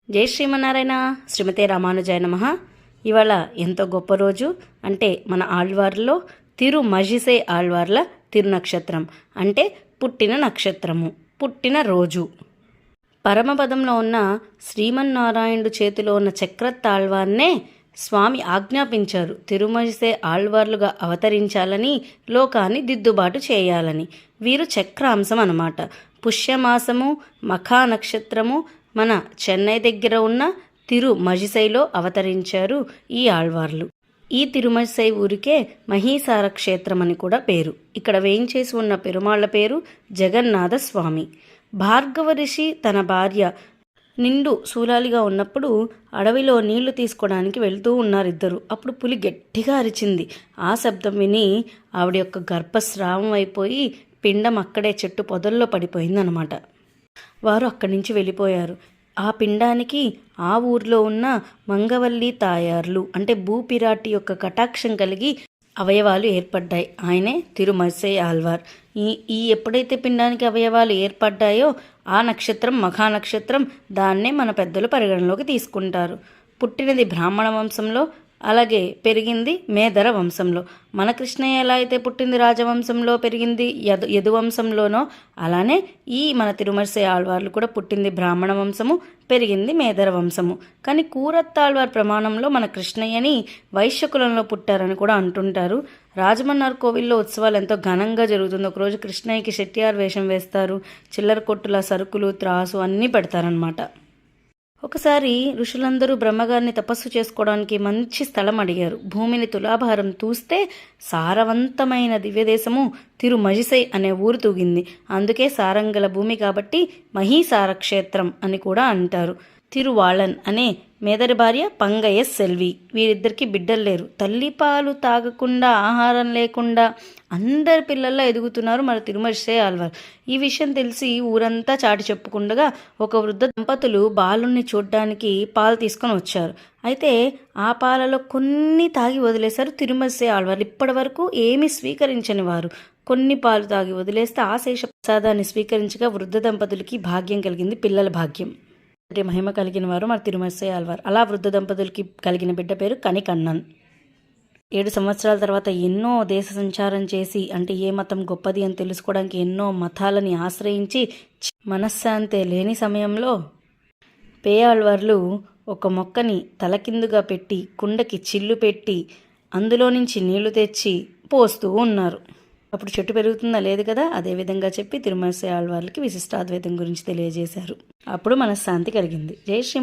జై శ్రీమన్నారాయణ. శ్రీమతే రామానుజాయ నమః. ఇవాళ ఎంతో గొప్ప రోజు. అంటే మన ఆళ్వార్లో తిరుమజిసై ఆళ్వార్ల తిరునక్షత్రం, అంటే పుట్టిన నక్షత్రము, పుట్టిన రోజు. పరమపదంలో ఉన్న శ్రీమన్నారాయణుడు చేతిలో ఉన్న చక్రతాళ్వార్నే స్వామి ఆజ్ఞాపించారు తిరుమజిసై ఆళ్వార్లుగా అవతరించాలని, లోకాన్ని దిద్దుబాటు చేయాలని. వీరు చక్రాంశం అన్నమాట. పుష్యమాసము, మఖా నక్షత్రము, మన చెన్నై దగ్గర ఉన్న తిరుమజిసైలో అవతరించారు ఈ ఆళ్వార్లు. ఈ తిరుమజిసై ఊరికే మహీసార క్షేత్రం అని కూడా పేరు. ఇక్కడ వేయించేసి ఉన్న పెరుమాళ్ల పేరు జగన్నాథ స్వామి. భార్గవ ఋషి తన భార్య నిండు శూలాలిగా ఉన్నప్పుడు అడవిలో నీళ్లు తీసుకోవడానికి వెళ్తూ ఉన్నారు ఇద్దరు. అప్పుడు పులి గట్టిగా అరిచింది. ఆ శబ్దం విని ఆవిడ యొక్క గర్భస్రావం అయిపోయి పిండం అక్కడే చెట్టు పొదల్లో పడిపోయిందనమాట. వారు అక్కడి నుంచి వెళ్ళిపోయారు. ఆ పిండానికి ఆ ఊర్లో ఉన్న మంగవల్లి తాయార్లు, అంటే భూపిరాటి యొక్క కటాక్షం కలిగి అవయవాలు ఏర్పడ్డాయి. ఆయనే తిరుమజిసై ఆళ్వార్. ఈ ఎప్పుడైతే పిండానికి అవయవాలు ఏర్పడ్డాయో ఆ నక్షత్రం మఖా నక్షత్రం, దాన్నే మన పెద్దలు పరిగణలోకి తీసుకుంటారు. పుట్టినది బ్రాహ్మణ వంశంలో, అలాగే పెరిగింది మేదర వంశంలో. మన కృష్ణయ్య ఎలా అయితే పుట్టింది రాజవంశంలో, పెరిగింది యదువంశంలోనో, అలానే ఈ మన తిరుమజిసై ఆళ్వార్లు కూడా పుట్టింది బ్రాహ్మణ వంశము, పెరిగింది మేదర వంశము. కానీ కూరత్తాళ్వార్ ప్రమాణంలో మన కృష్ణయ్యని వైశ్యకులంలో పుట్టారని కూడా అంటుంటారు. రాజమన్నార్ కోవిల్లో ఉత్సవాలు ఎంతో ఘనంగా జరుగుతుంది. ఒకరోజు కృష్ణయ్యకి శెట్టియార్ వేషం వేస్తారు. చిల్లర కొట్టుల సరుకులు, త్రాసు అన్నీ పెడతారనమాట. ఒకసారి ఋషులందరూ బ్రహ్మగారిని తపస్సు చేసుకోవడానికి మంచి స్థలం అడిగారు. భూమిని తులాభారం తూస్తే సారవంతమైన దివ్యదేశము తిరుమజిసై అనే ఊరు తూగింది. అందుకే సారంగల భూమి కాబట్టి మహీసార క్షేత్రం అని కూడా అంటారు. తిరువాళన్ అనే మేదరి భార్య పంగయ్య సెల్వి. వీరిద్దరికి బిడ్డలు లేరు. తల్లిపాలు తాగకుండా, ఆహారం లేకుండా అందరి పిల్లల్లో ఎదుగుతున్నారు మన తిరుమజిసై ఆళ్వార్. ఈ విషయం తెలిసి ఊరంతా చాటి చెప్పుకుండగా ఒక వృద్ధ దంపతులు బాలుని చూడ్డానికి పాలు తీసుకొని వచ్చారు. అయితే ఆ పాలలో కొన్ని తాగి వదిలేశారు తిరుమజిసై ఆళ్వార్. ఇప్పటి వరకు ఏమీ స్వీకరించని వారు కొన్ని పాలు తాగి వదిలేస్తే ఆ శేష ప్రసాదాన్ని స్వీకరించగా వృద్ధ దంపతులకి భాగ్యం కలిగింది, పిల్లల భాగ్యం. అంటే మహిమ కలిగిన వారు మన తిరుమజిసై ఆళ్వార్. అలా వృద్ధ దంపతులకి కలిగిన బిడ్డ పేరు కనికన్నన్. 7 సంవత్సరాల తర్వాత ఎన్నో దేశ సంచారం చేసి, అంటే ఏ మతం గొప్పది అని తెలుసుకోవడానికి ఎన్నో మతాలని ఆశ్రయించి మనశ్శాంతి లేని సమయంలో పేయాళ్వార్లు ఒక మొక్కని తలకిందుగా పెట్టి కుండకి చిల్లు పెట్టి అందులో నుంచి నీళ్లు తెచ్చి పోస్తూ ఉన్నారు. అప్పుడు చెట్టు పెరుగుతుందా? లేదు కదా. అదేవిధంగా చెప్పి తిరుమజిసై ఆళ్వార్లకి విశిష్టాద్వైతం గురించి తెలియజేశారు. అప్పుడు మనశ్శాంతి కలిగింది. జై శ్రీ